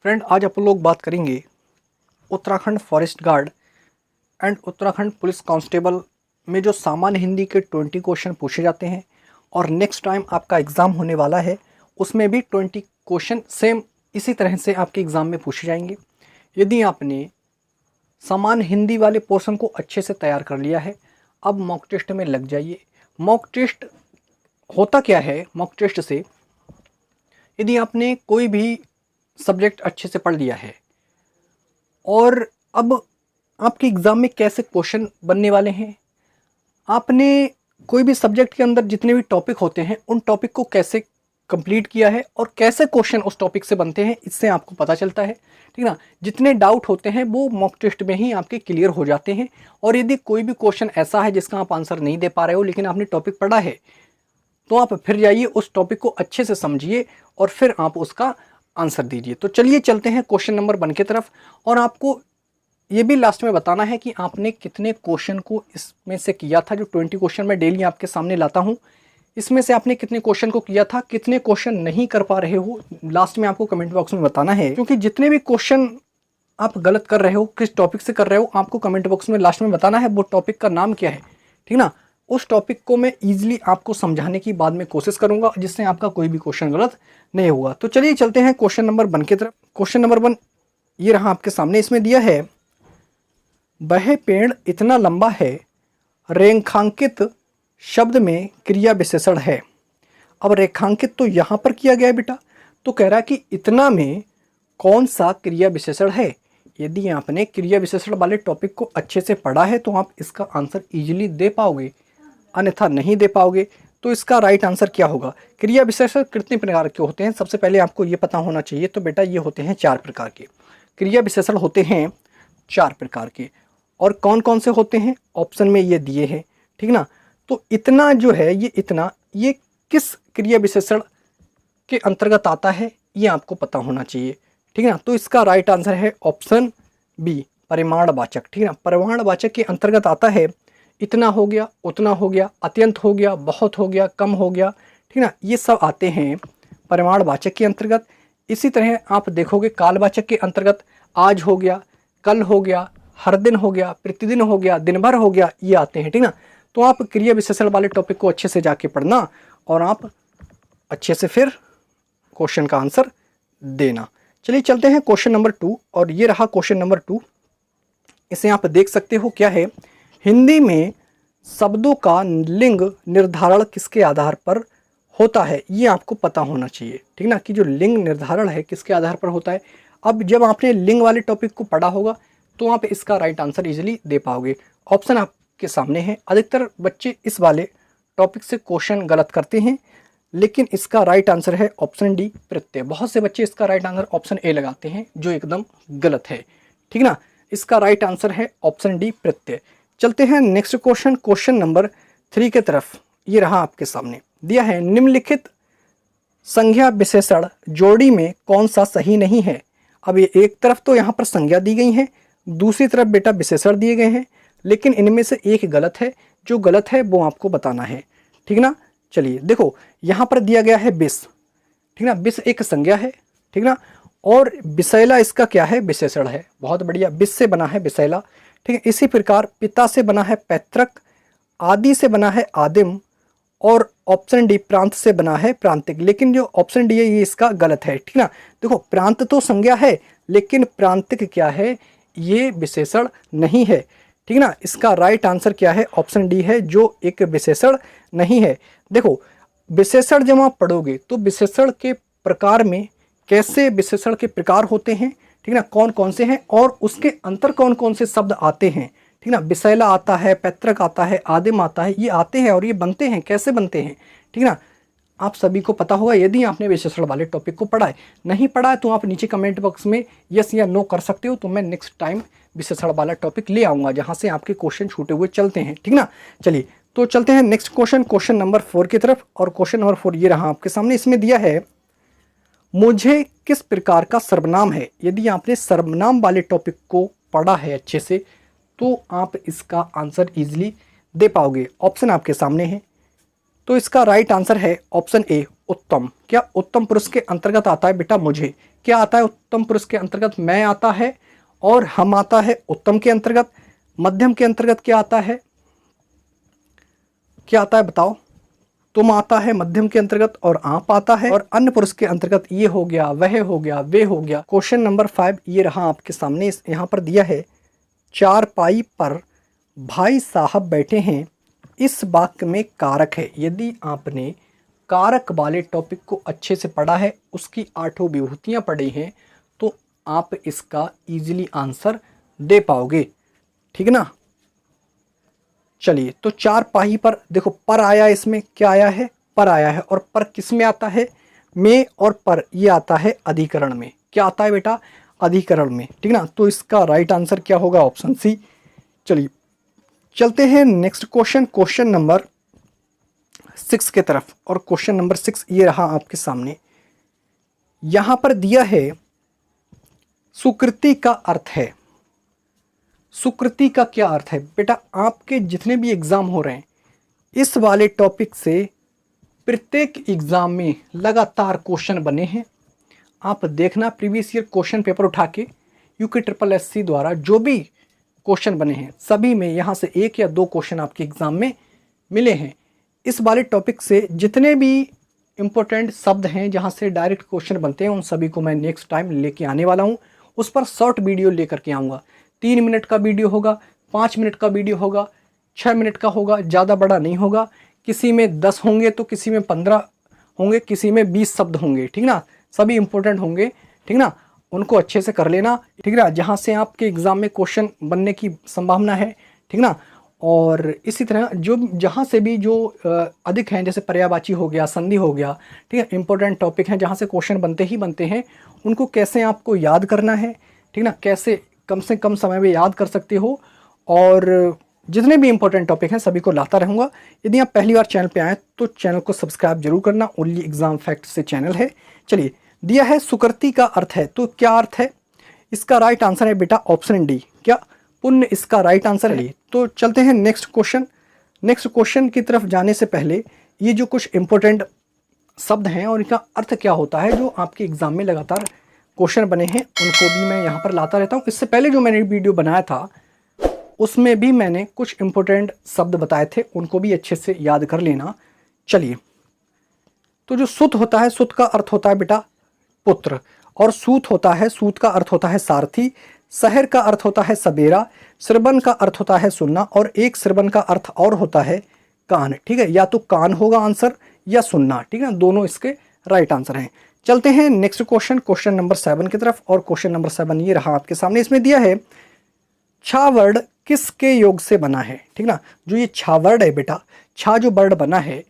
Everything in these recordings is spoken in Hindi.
फ्रेंड, आज अपन लोग बात करेंगे Uttarakhand forest guard and Uttarakhand police constable में जो सामान्य हिंदी के 20 क्वेश्चन पूछे जाते हैं और नेक्स्ट टाइम आपका एग्ज़ाम होने वाला है उसमें भी 20 क्वेश्चन सेम इसी तरह से आपके एग्ज़ाम में पूछे जाएंगे। यदि आपने सामान्य हिंदी वाले पोर्शन को अच्छे से तैयार कर लिया है, अब मॉक टेस्ट में लग जाइए। मॉक टेस्ट होता क्या है? मॉक टेस्ट से यदि आपने कोई भी सब्जेक्ट अच्छे से पढ़ लिया है और अब आपके एग्ज़ाम में कैसे क्वेश्चन बनने वाले हैं, आपने कोई भी सब्जेक्ट के अंदर जितने भी टॉपिक होते हैं उन टॉपिक को कैसे कंप्लीट किया है और कैसे क्वेश्चन उस टॉपिक से बनते हैं, इससे आपको पता चलता है। ठीक ना? जितने डाउट होते हैं वो मॉक टेस्ट में ही आपके क्लियर हो जाते हैं। और यदि कोई भी क्वेश्चन ऐसा है जिसका आप आंसर नहीं दे पा रहे हो लेकिन आपने टॉपिक पढ़ा है, तो आप फिर जाइए उस टॉपिक को अच्छे से समझिए और फिर आप उसका आंसर दीजिए। तो चलिए चलते हैं क्वेश्चन नंबर 1 की तरफ। और आपको ये भी लास्ट में बताना है कि आपने कितने क्वेश्चन को इसमें से किया था। जो 20 क्वेश्चन मैं डेली आपके सामने लाता हूँ, इसमें से आपने कितने क्वेश्चन को किया था, कितने क्वेश्चन नहीं कर पा रहे हो, लास्ट में आपको कमेंट बॉक्स में बताना है। क्योंकि जितने भी क्वेश्चन आप गलत कर रहे हो, किस टॉपिक से कर रहे हो, आपको कमेंट बॉक्स में लास्ट में बताना है वो टॉपिक का नाम क्या है। ठीक ना? उस टॉपिक को मैं ईजिली आपको समझाने की बाद में कोशिश करूंगा जिससे आपका कोई भी क्वेश्चन गलत नहीं होगा। तो चलिए चलते हैं क्वेश्चन नंबर 1 की तरफ। क्वेश्चन नंबर 1 ये रहा आपके सामने। इसमें दिया है, वह पेड़ इतना लंबा है, रेखांकित शब्द में क्रिया विशेषण है। अब रेखांकित तो यहाँ पर किया गया है बेटा, तो कह रहा है कि इतना में कौन सा क्रिया विशेषण है। यदि आपने क्रिया विशेषण वाले टॉपिक को अच्छे से पढ़ा है तो आप इसका आंसर इजीली दे पाओगे, अन्यथा नहीं दे पाओगे। तो इसका राइट आंसर क्या होगा? क्रिया विशेषण कितने प्रकार के होते हैं, सबसे पहले आपको ये पता होना चाहिए। तो बेटा ये होते हैं 4 प्रकार के क्रिया विशेषण होते हैं, 4 प्रकार के। और कौन कौन से होते हैं ऑप्शन में ये दिए हैं। ठीक ना? तो इतना जो है, ये इतना, ये किस क्रिया विशेषण के अंतर्गत आता है ये आपको पता होना चाहिए। ठीक है ना? तो इसका राइट आंसर है ऑप्शन बी, परिमाणवाचक। ठीक है ना? परिमाणवाचक के अंतर्गत आता है इतना हो गया, उतना हो गया, अत्यंत हो गया, बहुत हो गया, कम हो गया। ठीक ना? ये सब आते हैं परिमाणवाचक के अंतर्गत। इसी तरह आप देखोगे कालवाचक के अंतर्गत आज हो गया, कल हो गया, हर दिन हो गया, प्रतिदिन हो गया, दिन भर हो गया, ये आते हैं। ठीक ना? तो आप क्रिया विशेषण वाले टॉपिक को अच्छे से जाके पढ़ना और आप अच्छे से फिर क्वेश्चन का आंसर देना। चलिए चलते हैं क्वेश्चन नंबर 2। और ये रहा क्वेश्चन नंबर 2। इसे आप देख सकते हो क्या है। हिंदी में शब्दों का लिंग निर्धारण किसके आधार पर होता है, ये आपको पता होना चाहिए। ठीक ना? कि जो लिंग निर्धारण है किसके आधार पर होता है। अब जब आपने लिंग वाले टॉपिक को पढ़ा होगा तो आप इसका राइट आंसर इजीली दे पाओगे। ऑप्शन आपके सामने है। अधिकतर बच्चे इस वाले टॉपिक से क्वेश्चन गलत करते हैं, लेकिन इसका राइट आंसर है ऑप्शन डी, प्रत्यय। बहुत से बच्चे इसका राइट आंसर ऑप्शन ए लगाते हैं जो एकदम गलत है। ठीक ना? इसका राइट आंसर है ऑप्शन डी, प्रत्यय। चलते हैं नेक्स्ट क्वेश्चन, क्वेश्चन नंबर 3 की तरफ। ये रहा आपके सामने। दिया है, निम्नलिखित संज्ञा विशेषण जोड़ी में कौन सा सही नहीं है। अब ये एक तरफ तो यहाँ पर संज्ञा दी गई है, दूसरी तरफ बेटा विशेषण दिए गए हैं, लेकिन इनमें से एक गलत है। जो गलत है वो आपको बताना है। ठीक ना? चलिए देखो, यहाँ पर दिया गया है विष। ठीक ना? विष एक संज्ञा है। ठीक ना? और विषैला इसका क्या है? विशेषण है। बहुत बढ़िया। विष से बना है विषैला। ठीक है? इसी प्रकार पिता से बना है पैतृक, आदि से बना है आदिम, और ऑप्शन डी प्रांत से बना है प्रांतिक। लेकिन जो ऑप्शन डी है ये इसका गलत है। ठीक ना? देखो, प्रांत तो संज्ञा है लेकिन प्रांतिक क्या है? ये विशेषण नहीं है। ठीक ना? इसका राइट आंसर क्या है? ऑप्शन डी है, जो एक विशेषण नहीं है। देखो, विशेषण जब आप पढ़ोगे तो विशेषण के प्रकार में कैसे विशेषण के प्रकार होते हैं, ठीक ना, कौन कौन से हैं और उसके अंतर कौन कौन से शब्द आते हैं। ठीक ना? विषैला आता है, पैतृक आता है, आदिम आता है, ये आते हैं और ये बनते हैं, कैसे बनते हैं। ठीक ना? आप सभी को पता होगा यदि आपने विशेषण वाले टॉपिक को पढ़ा है। नहीं पढ़ा है तो आप नीचे कमेंट बॉक्स में यस या नो कर सकते हो, तो मैं नेक्स्ट टाइम विशेषण वाला टॉपिक ले आऊँगा जहाँ से आपके क्वेश्चन छूटे हुए चलते हैं। ठीक ना? चलिए तो चलते हैं नेक्स्ट क्वेश्चन, क्वेश्चन नंबर 4 की तरफ। और क्वेश्चन नंबर 4 ये रहा आपके सामने। इसमें दिया है, मुझे किस प्रकार का सर्वनाम है। यदि आपने सर्वनाम वाले टॉपिक को पढ़ा है अच्छे से तो आप इसका आंसर इजीली दे पाओगे। ऑप्शन आपके सामने है। तो तो इसका राइट आंसर है ऑप्शन ए उत्तम। क्या उत्तम पुरुष के अंतर्गत आता है बेटा मुझे? क्या आता है उत्तम पुरुष के अंतर्गत? मैं आता है और हम आता है उत्तम के अंतर्गत। मध्यम के अंतर्गत क्या आता है? क्या आता है बताओ? तुम आता है मध्यम के अंतर्गत और आप आता है, और अन्य पुरुष के अंतर्गत ये हो गया, वह हो गया, वे हो गया। क्वेश्चन नंबर 5 ये रहा आपके सामने। यहाँ पर दिया है चारपाई पर भाई साहब बैठे हैं, इस वाक्य में कारक है। यदि आपने कारक वाले टॉपिक को अच्छे से पढ़ा है, उसकी 8 विभूतियाँ पढ़ी हैं, तो आप इसका इजीली आंसर दे पाओगे। ठीक है ना? चलिए, तो चारपाई पर देखो पर आया, इसमें क्या आया है? पर आया है। और पर किस में आता है? में। और पर ये आता है अधिकरण में। क्या आता है बेटा? अधिकरण में। ठीक ना? तो इसका राइट आंसर क्या होगा? Option C. चलिए चलते हैं नेक्स्ट क्वेश्चन, क्वेश्चन नंबर 6 के तरफ। और क्वेश्चन नंबर 6 ये रहा आपके सामने। यहां पर दिया है सुकृति का अर्थ है। सुकृति का क्या अर्थ है बेटा? आपके जितने भी एग्जाम हो रहे हैं, इस वाले टॉपिक से प्रत्येक एग्जाम में लगातार क्वेश्चन बने हैं। आप देखना प्रीवियस ईयर क्वेश्चन पेपर उठा के UKSSC द्वारा जो भी क्वेश्चन बने हैं, सभी में यहाँ से 1 या 2 क्वेश्चन आपके एग्जाम में मिले हैं। इस वाले टॉपिक से जितने भी इम्पोर्टेंट शब्द हैं जहाँ से डायरेक्ट क्वेश्चन बनते हैं, उन सभी को मैं नेक्स्ट टाइम लेके आने वाला हूँ। उस पर शॉर्ट वीडियो लेकर के आऊँगा। 3 मिनट का वीडियो होगा, 5 मिनट का वीडियो होगा, 6 मिनट का होगा, ज़्यादा बड़ा नहीं होगा। किसी में 10 होंगे तो किसी में 15 होंगे, किसी में 20 शब्द होंगे। ठीक ना? सभी इंपॉर्टेंट होंगे। ठीक ना? उनको अच्छे से कर लेना। ठीक ना? जहाँ से आपके एग्ज़ाम में क्वेश्चन बनने की संभावना है। ठीक ना? और इसी तरह जो जहाँ से भी जो अधिक हैं, जैसे पर्यायवाची हो गया, संधि हो गया, ठीक है, इंपॉर्टेंट टॉपिक हैं जहाँ से क्वेश्चन बनते ही बनते हैं, उनको कैसे आपको याद करना है, ठीक ना, कैसे कम से कम समय में याद कर सकते हो। और जितने भी इंपॉर्टेंट टॉपिक हैं सभी को लाता रहूँगा। यदि आप पहली बार चैनल पे आएँ तो चैनल को सब्सक्राइब जरूर करना। ओनली एग्जाम फैक्ट से चैनल है। चलिए, दिया है सुकृति का अर्थ है, तो क्या अर्थ है? इसका राइट आंसर है बेटा ऑप्शन डी। क्या? पुण्य इसका राइट आंसर है। तो चलते हैं नेक्स्ट क्वेश्चन। नेक्स्ट क्वेश्चन की तरफ जाने से पहले ये जो कुछ इंपॉर्टेंट शब्द हैं और इनका अर्थ क्या होता है, जो आपके एग्जाम में लगातार क्वेश्चन बने हैं, उनको भी मैं यहाँ पर लाता रहता हूँ। इससे पहले जो मैंने वीडियो बनाया था उसमें भी मैंने कुछ इंपॉर्टेंट शब्द बताए थे, उनको भी अच्छे से याद कर लेना। चलिए, तो जो सुत होता है, सुत का अर्थ होता है बेटा पुत्र, और सूत होता है, सूत का अर्थ होता है सारथी, शहर का अर्थ होता है सवेरा, श्रवण का अर्थ होता है सुनना, और एक श्रवण का अर्थ और होता है कान। ठीक है, या तो कान होगा आंसर या सुनना। ठीक है, दोनों इसके राइट आंसर हैं। चलते हैं नेक्स्ट क्वेश्चन, क्वेश्चन नंबर 7 की तरफ। और क्वेश्चन नंबर 7 ये रहा आपके सामने। इसमें दिया है छा वर्ड किसके योग से बना है? ठीक ना? जो ये छा वर्ड है बेटा, छा जो वर्ड बना है,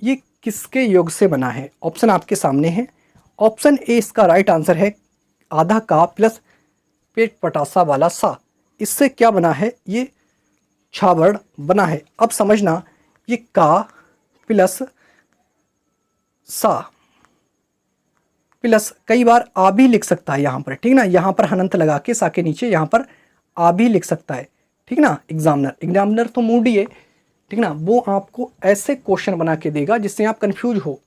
ये किसके योग से बना है? ऑप्शन आपके सामने है। ऑप्शन ए इसका राइट आंसर है आधा का प्लस पेट पटासा वाला सा। इससे क्या बना है? ये छा वर्ड बना है। अब समझना, ये का प्लस सा प्लस कई बार आ भी लिख सकता है यहाँ पर। ठीक ना? यहाँ पर हनंत लगा के सा के नीचे यहाँ पर आ भी लिख सकता है। ठीक ना? एग्जामिनर तो मूडी है। ठीक ना? वो आपको ऐसे क्वेश्चन बना के देगा जिससे आप कंफ्यूज हो।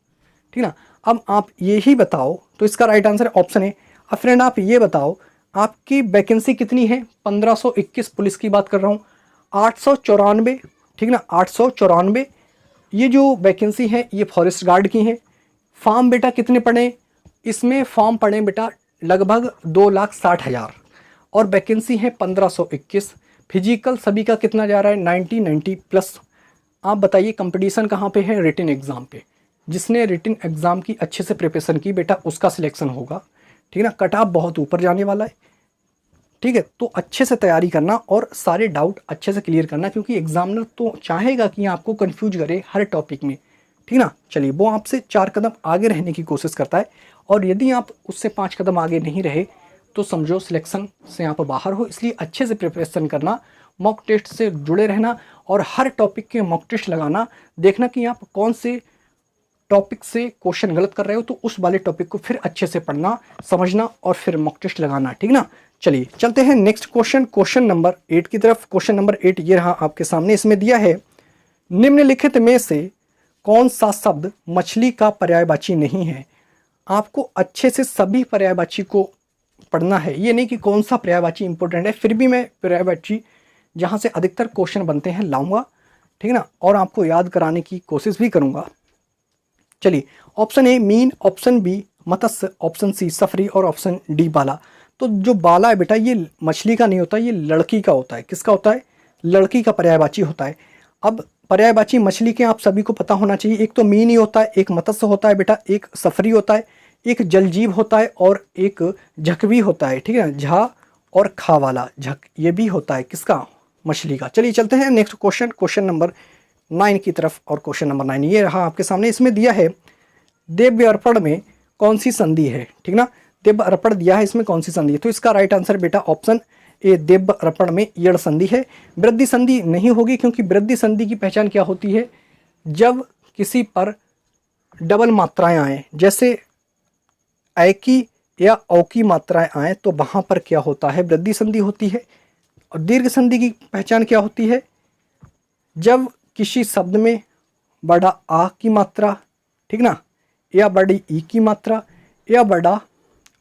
ठीक ना? अब आप ये ही बताओ, तो इसका राइट आंसर ऑप्शन है। अब फ्रेंड आप ये बताओ, आपकी वैकेंसी कितनी है? 1521 पुलिस की बात कर रहा हूँ। 894, ठीक ना, 894 ये जो वैकेंसी है ये फॉरेस्ट गार्ड की है। फॉर्म बेटा कितने पड़े? इसमें फॉर्म पड़े बेटा लगभग 2,60,000 और वैकेंसी है 1521। फिजिकल सभी का कितना जा रहा है? 90 प्लस। आप बताइए कंपटीशन कहाँ पे है? रिटन एग्ज़ाम पे। जिसने रिटन एग्ज़ाम की अच्छे से प्रिपरेशन की बेटा उसका सिलेक्शन होगा। ठीक ना? कट ऑफ बहुत ऊपर जाने वाला है। ठीक है, तो अच्छे से तैयारी करना और सारे डाउट अच्छे से क्लियर करना, क्योंकि एग्जामिनर तो चाहेगा कि आपको कंफ्यूज करे हर टॉपिक में। ठीक ना? चलिए, वो आपसे 4 कदम आगे रहने की कोशिश करता है, और यदि आप उससे 5 कदम आगे नहीं रहे तो समझो सिलेक्शन से आप बाहर हो। इसलिए अच्छे से प्रिपरेशन करना, मॉक टेस्ट से जुड़े रहना और हर टॉपिक के मॉक टेस्ट लगाना। देखना कि आप कौन से टॉपिक से क्वेश्चन गलत कर रहे हो, तो उस वाले टॉपिक को फिर अच्छे से पढ़ना, समझना और फिर मॉक टेस्ट लगाना। ठीक ना? चलिए चलते हैं नेक्स्ट क्वेश्चन, क्वेश्चन नंबर 8 की तरफ। क्वेश्चन नंबर 8 ये रहा आपके सामने। इसमें दिया है निम्नलिखित में से कौन सा शब्द मछली का पर्यायवाची नहीं है। आपको अच्छे से सभी पर्यायवाची को पढ़ना है, ये नहीं कि कौन सा पर्यायवाची इंपॉर्टेंट है, फिर भी मैं पर्यायवाची जहाँ से अधिकतर क्वेश्चन बनते हैं लाऊंगा, ठीक है ना, और आपको याद कराने की कोशिश भी करूंगा। चलिए, ऑप्शन ए मीन, ऑप्शन बी मत्स्य, ऑप्शन सी सफरी और ऑप्शन डी बाला। तो जो बाला है बेटा ये मछली का नहीं होता, ये लड़की का होता है। किसका होता है? लड़की का पर्यायवाची होता है। अब पर्यायवाची मछली के आप सभी को पता होना चाहिए, एक तो मीन ही होता है, एक मत्स्य होता है बेटा, एक सफरी होता है, एक जलजीव होता है और एक झकवी होता है, ठीक है ना, झा और खा वाला झक, ये भी होता है किसका? मछली का। चलिए चलते हैं नेक्स्ट क्वेश्चन, क्वेश्चन नंबर 9 की तरफ। और क्वेश्चन नंबर 9 ये रहा आपके सामने, इसमें दिया है देव्य अर्पण में कौन सी संधि है, ठीक ना, देव्य अर्पण दिया है, इसमें कौन सी संधि है? तो इसका राइट आंसर बेटा ऑप्शन ए देव्य अर्पण में यड़ संधि है। वृद्धि संधि नहीं होगी, क्योंकि वृद्धि संधि की पहचान क्या होती है? जब किसी पर डबल मात्राएं आए, जैसे ऐ की या औ की मात्राएं आए, तो वहां पर क्या होता है? वृद्धि संधि होती है। और दीर्घ संधि की पहचान क्या होती है? जब किसी शब्द में बड़ा आ की मात्रा, ठीक ना, या बड़ी ई की मात्रा या बड़ा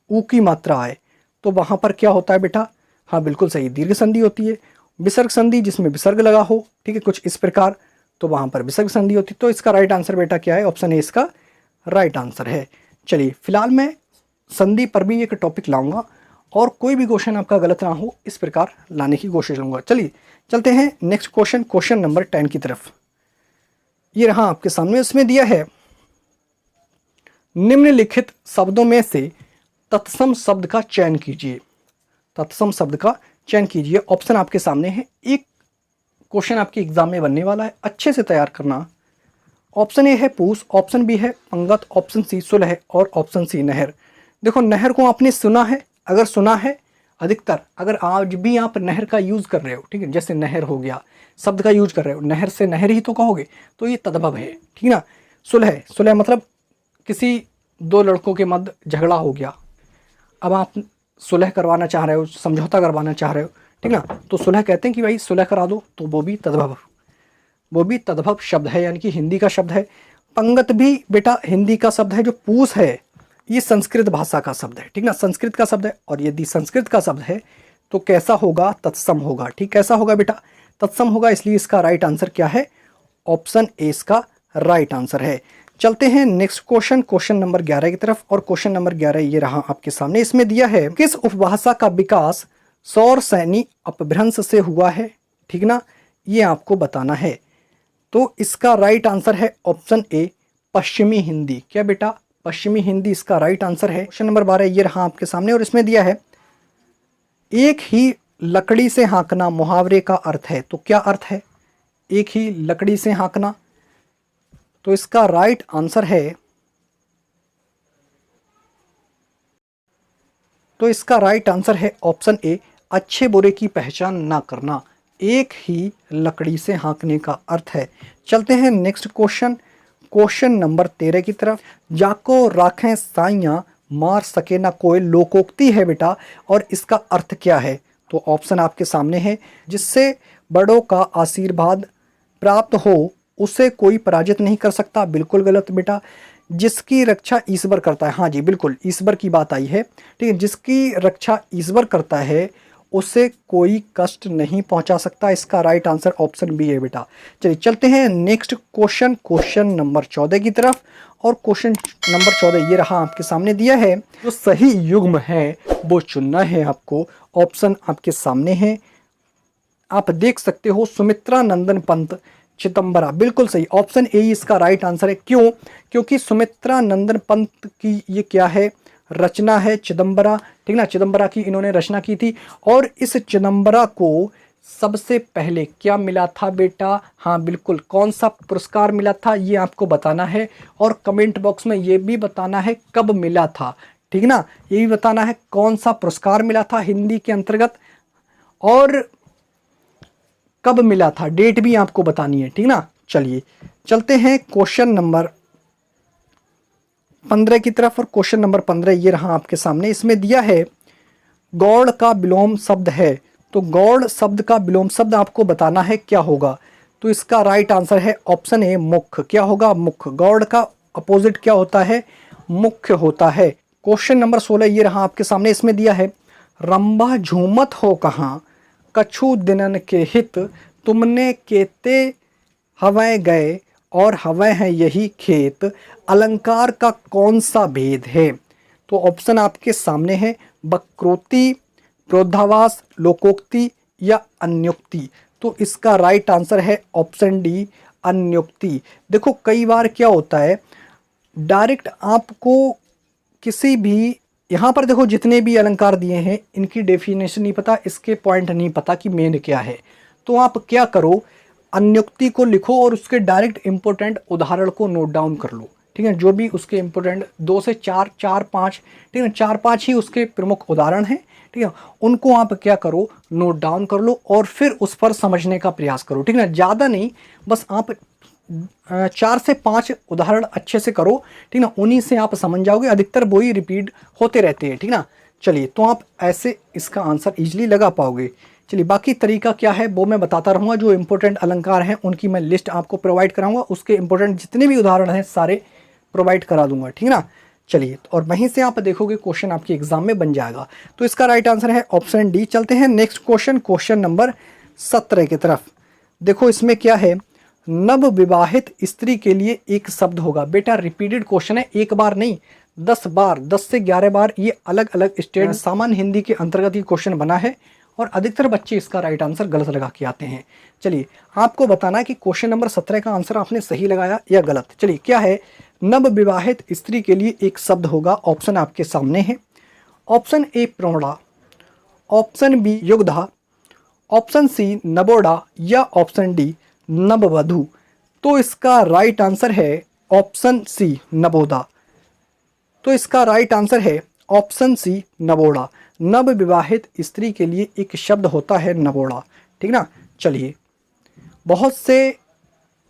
ऊ की मात्रा आए, तो वहां पर क्या होता है बेटा? हाँ बिल्कुल सही, दीर्घ संधि होती है। विसर्ग संधि जिसमें विसर्ग लगा हो, ठीक है, कुछ इस प्रकार, तो वहां पर विसर्ग संधि होती है। तो इसका राइट आंसर बेटा क्या है? ऑप्शन ए इसका राइट आंसर है। चलिए, फिलहाल मैं संधि पर भी एक टॉपिक लाऊंगा और कोई भी क्वेश्चन आपका गलत ना हो, इस प्रकार लाने की कोशिश करूंगा। चलिए चलते हैं नेक्स्ट क्वेश्चन, क्वेश्चन नंबर 10 की तरफ। ये रहा आपके सामने, इसमें दिया है निम्नलिखित शब्दों में से तत्सम शब्द का चयन कीजिए। तत्सम शब्द का चयन कीजिए। ऑप्शन आपके सामने है, एक क्वेश्चन आपके एग्जाम में बनने वाला है, अच्छे से तैयार करना। ऑप्शन ए है पूस, ऑप्शन बी है पंगत, ऑप्शन सी सुलह और ऑप्शन सी नहर। देखो, नहर को आपने सुना है, अगर सुना है अधिकतर, अगर आज भी आप नहर का यूज कर रहे हो, ठीक है, जैसे नहर हो गया शब्द का यूज कर रहे हो, नहर से नहर ही तो कहोगे, तो ये तद्भव है, ठीक ना। सुलह, सुलह मतलब किसी दो लड़कों के मध्य झगड़ा हो गया, अब आप सुलह करवाना चाह रहे हो, समझौता करवाना चाह रहे हो, ठीक ना, तो सुलह कहते हैं कि भाई सुलह करा दो, तो वो भी तद्भव शब्द है, यानी कि हिंदी का शब्द है। पंगत भी बेटा हिंदी का शब्द है। जो पूस है ये संस्कृत भाषा का शब्द है, ठीक ना, संस्कृत का शब्द है। और यदि संस्कृत का शब्द है तो कैसा होगा? तत्सम होगा, ठीक, कैसा होगा बेटा? तत्सम होगा। इसलिए इसका राइट आंसर क्या है? ऑप्शन ए इसका राइट आंसर है। चलते हैं नेक्स्ट क्वेश्चन, क्वेश्चन नंबर 11 की तरफ। और क्वेश्चन नंबर 11 ये रहा आपके सामने, इसमें दिया है किस उपभाषा का विकास सौर सैनी अपभ्रंश से हुआ है, ठीक ना, ये आपको बताना है। तो इसका राइट आंसर है ऑप्शन ए पश्चिमी हिंदी। क्या बेटा? पश्चिमी हिंदी इसका राइट आंसर है। क्वेश्चन नंबर 12 ये रहा आपके सामने, और इसमें दिया है एक ही लकड़ी से हाँकना मुहावरे का अर्थ है। तो क्या अर्थ है एक ही लकड़ी से हाँकना? तो इसका राइट आंसर है, तो इसका राइट आंसर है ऑप्शन ए अच्छे बुरे की पहचान ना करना। एक ही लकड़ी से हाँकने का अर्थ है। चलते हैं नेक्स्ट क्वेश्चन, क्वेश्चन नंबर 13 की तरफ। जाको राखें साइयां मार सके ना कोई लोकोक्ति है बेटा, और इसका अर्थ क्या है? तो ऑप्शन आपके सामने है, जिससे बड़ों का आशीर्वाद प्राप्त हो उसे कोई पराजित नहीं कर सकता। बिल्कुल गलत बेटा। जिसकी रक्षा ईश्वर करता है, हाँ जी बिल्कुल, ईश्वर की बात आई है, ठीक है, जिसकी रक्षा ईश्वर करता है उसे कोई कष्ट नहीं पहुंचा सकता। इसका राइट आंसर ऑप्शन बी है बेटा। चलिए चलते हैं नेक्स्ट क्वेश्चन, क्वेश्चन नंबर 14 की तरफ। और क्वेश्चन नंबर 14 ये रहा आपके सामने, दिया है जो सही युग्म है वो चुनना है आपको। ऑप्शन आपके सामने है, आप देख सकते हो, सुमित्रा नंदन पंत चिदंबरा। बिल्कुल सही, ऑप्शन ए इसका राइट आंसर है। क्यों? क्योंकि सुमित्रा नंदन पंत की ये क्या है? रचना है चिदंबरा, ठीक ना, चिदंबरा की इन्होंने रचना की थी। और इस चिदंबरा को सबसे पहले क्या मिला था बेटा? हाँ बिल्कुल, कौन सा पुरस्कार मिला था ये आपको बताना है, और कमेंट बॉक्स में ये भी बताना है कब मिला था, ठीक ना, ये भी बताना है कौन सा पुरस्कार मिला था हिंदी के अंतर्गत और कब मिला था, डेट भी आपको बतानी है, ठीक ना। चलिए चलते हैं क्वेश्चन नंबर 15 की तरफ। और क्वेश्चन नंबर 15 ये रहा आपके सामने, इसमें दिया है गौड़ का विलोम शब्द है। तो गौड़ शब्द का विलोम शब्द आपको बताना है क्या होगा। तो इसका राइट आंसर है ऑप्शन ए मुख्य। क्या होगा? मुख्य। गॉड का अपोजिट क्या होता है? मुख्य होता है। क्वेश्चन नंबर 16 ये रहा आपके सामने, इसमें दिया है रंभा झूमत हो कहाँ, कछु दिनन के हित, तुमने केते हवै गए और हवै है यही खेत, अलंकार का कौन सा भेद है? तो ऑप्शन आपके सामने है, वक्रोक्ति, विरोधाभास, लोकोक्ति या अन्योक्ति। तो इसका राइट आंसर है ऑप्शन डी, अन्योक्ति। देखो कई बार क्या होता है, डायरेक्ट आपको किसी भी, यहाँ पर देखो जितने भी अलंकार दिए हैं इनकी डेफिनेशन नहीं पता, इसके पॉइंट नहीं पता कि मेन क्या है, तो आप क्या करो, अन्योक्ति को लिखो और उसके डायरेक्ट इंपॉर्टेंट उदाहरण को नोट डाउन कर लो। ठीक है, जो भी उसके इंपॉर्टेंट 2 से 4, 4, 5, ठीक है, 4-5 ही उसके प्रमुख उदाहरण हैं। ठीक है, उनको आप क्या करो, नोट डाउन कर लो और फिर उस पर समझने का प्रयास करो। ठीक है ना, ज़्यादा नहीं, बस आप 4 से 5 उदाहरण अच्छे से करो। ठीक ना, उन्हीं से आप समझ जाओगे, अधिकतर वही रिपीट होते रहते हैं। ठीक ना, चलिए तो आप ऐसे इसका आंसर इजीली लगा पाओगे। चलिए बाकी तरीका क्या है वो मैं बताता रहूँगा। जो इंपॉर्टेंट अलंकार हैं उनकी मैं लिस्ट आपको प्रोवाइड कराऊंगा, उसके इंपॉर्टेंट जितने भी उदाहरण हैं सारे प्रोवाइड करा दूंगा। ठीक ना, चलिए और वहीं से आप देखोगे क्वेश्चन आपके एग्जाम में बन जाएगा। तो इसका राइट आंसर है ऑप्शन डी। चलते हैं नेक्स्ट क्वेश्चन, क्वेश्चन नंबर 17 की तरफ। देखो इसमें क्या है, नव विवाहित स्त्री के लिए एक शब्द होगा। बेटा रिपीटेड क्वेश्चन है, एक बार नहीं 10 बार, 10 से 11 बार ये अलग अलग स्टेट सामान्य हिंदी के अंतर्गत ये क्वेश्चन बना है और अधिकतर बच्चे इसका राइट आंसर गलत लगा के आते हैं। चलिए आपको बताना है कि क्वेश्चन नंबर 17 का आंसर आपने सही लगाया या गलत। चलिए क्या है, नव विवाहित स्त्री के लिए एक शब्द होगा। ऑप्शन आपके सामने है, ऑप्शन ए प्रौढ़ा, ऑप्शन बी युगधा, ऑप्शन सी नवोढ़ा या ऑप्शन डी नववधू। तो इसका राइट आंसर है ऑप्शन सी नवोढ़ा। तो इसका राइट आंसर है ऑप्शन सी नवोढ़ा। नव विवाहित स्त्री के लिए एक शब्द होता है नवोढ़ा। ठीक ना, चलिए बहुत से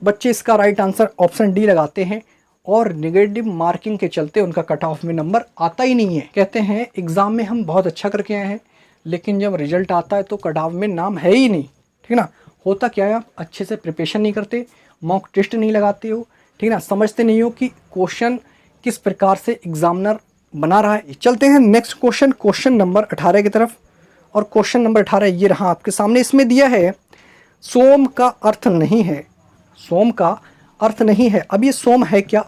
बच्चे इसका राइट आंसर ऑप्शन डी लगाते हैं और नेगेटिव मार्किंग के चलते उनका कट ऑफ में नंबर आता ही नहीं है। कहते हैं एग्ज़ाम में हम बहुत अच्छा करके आए हैं लेकिन जब रिजल्ट आता है तो कट ऑफ में नाम है ही नहीं। ठीक ना, होता क्या है, आप अच्छे से प्रिपरेशन नहीं करते, मॉक टेस्ट नहीं लगाते हो। ठीक ना, समझते नहीं हो कि क्वेश्चन किस प्रकार से एग्जामिनर बना रहा है। चलते हैं नेक्स्ट क्वेश्चन, क्वेश्चन नंबर 18 की तरफ। और क्वेश्चन नंबर 18 ये रहा आपके सामने, इसमें दिया है सोम का अर्थ नहीं है। सोम का अर्थ नहीं है। अब ये सोम है क्या?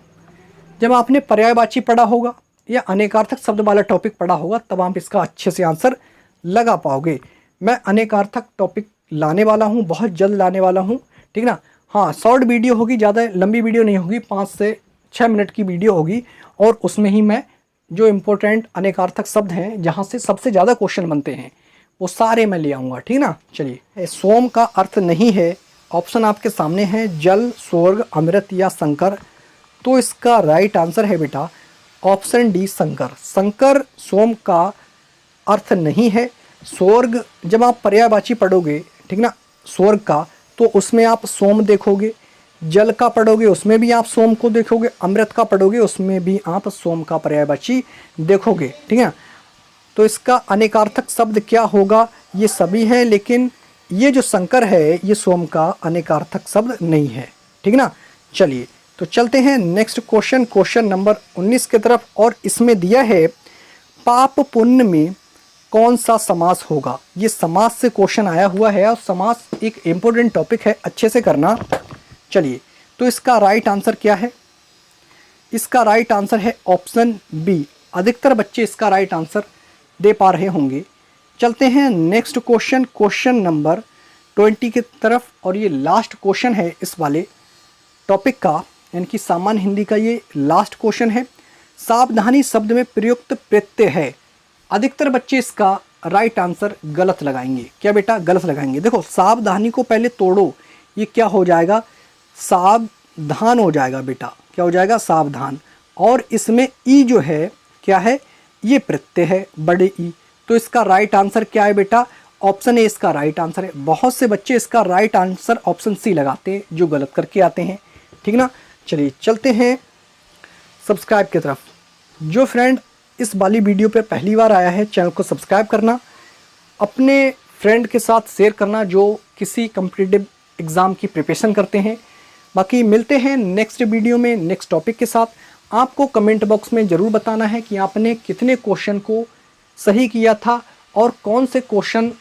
जब आपने पर्यायवाची पढ़ा होगा या अनेकार्थक शब्द वाला टॉपिक पढ़ा होगा तब आप इसका अच्छे से आंसर लगा पाओगे। मैं अनेकार्थक टॉपिक लाने वाला हूँ, बहुत जल्द लाने वाला हूँ। ठीक ना, हाँ शॉर्ट वीडियो होगी, ज़्यादा लंबी वीडियो नहीं होगी, 5 से 6 मिनट की वीडियो होगी और उसमें ही मैं जो इम्पोर्टेंट अनेकार्थक शब्द हैं जहाँ से सबसे ज़्यादा क्वेश्चन बनते हैं वो सारे मैं ले आऊँगा। ठीक ना, चलिए सोम का अर्थ नहीं है। ऑप्शन आपके सामने है, जल, स्वर्ग, अमृत या शंकर। तो इसका राइट आंसर है बेटा ऑप्शन डी शंकर। शंकर सोम का अर्थ नहीं है। स्वर्ग जब आप पर्यायवाची पढ़ोगे, ठीक ना, स्वर्ग का, तो उसमें आप सोम देखोगे। जल का पढ़ोगे उसमें भी आप सोम को देखोगे। अमृत का पढ़ोगे उसमें भी आप सोम का पर्यायवाची देखोगे। ठीक है, तो इसका अनेकार्थक शब्द क्या होगा? ये सभी हैं लेकिन ये जो शंकर है ये सोम का अनेकार्थक शब्द नहीं है। ठीक ना, चलिए तो चलते हैं नेक्स्ट क्वेश्चन, क्वेश्चन नंबर 19 की तरफ। और इसमें दिया है पाप पुण्य में कौन सा समास होगा। ये समास से क्वेश्चन आया हुआ है और समास एक इम्पोर्टेंट टॉपिक है, अच्छे से करना। चलिए तो इसका राइट आंसर क्या है? इसका राइट आंसर है ऑप्शन बी। अधिकतर बच्चे इसका राइट आंसर दे पा रहे होंगे। चलते हैं नेक्स्ट क्वेश्चन, क्वेश्चन नंबर 20 की तरफ। और ये लास्ट क्वेश्चन है इस वाले टॉपिक का, यानी कि सामान्य हिंदी का ये लास्ट क्वेश्चन है। सावधानी शब्द में प्रयुक्त प्रत्यय है। अधिकतर बच्चे इसका राइट आंसर गलत लगाएंगे। क्या बेटा? गलत लगाएंगे। देखो सावधानी को पहले तोड़ो, ये क्या हो जाएगा? सावधान हो जाएगा बेटा। क्या हो जाएगा? सावधान। और इसमें ई जो है क्या है? ये प्रत्यय है, बड़े ई। तो इसका राइट आंसर क्या है बेटा? ऑप्शन ए इसका राइट आंसर है। बहुत से बच्चे इसका राइट आंसर ऑप्शन सी लगाते हैं जो गलत करके आते हैं। ठीक ना, चलिए चलते हैं सब्सक्राइब की तरफ। जो फ्रेंड इस वाली वीडियो पे पहली बार आया है, चैनल को सब्सक्राइब करना, अपने फ्रेंड के साथ शेयर करना जो किसी कॉम्पिटिटिव एग्ज़ाम की प्रिपरेशन करते हैं। बाकी मिलते हैं नेक्स्ट वीडियो में नेक्स्ट टॉपिक के साथ। आपको कमेंट बॉक्स में ज़रूर बताना है कि आपने कितने क्वेश्चन को सही किया था और कौन से क्वेश्चन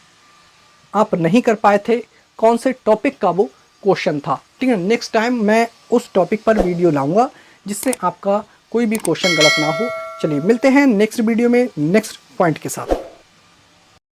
आप नहीं कर पाए थे, कौन से टॉपिक का वो क्वेश्चन था। ठीक है, नेक्स्ट टाइम मैं उस टॉपिक पर वीडियो लाऊंगा जिससे आपका कोई भी क्वेश्चन गलत ना हो। चलिए मिलते हैं नेक्स्ट वीडियो में नेक्स्ट पॉइंट के साथ।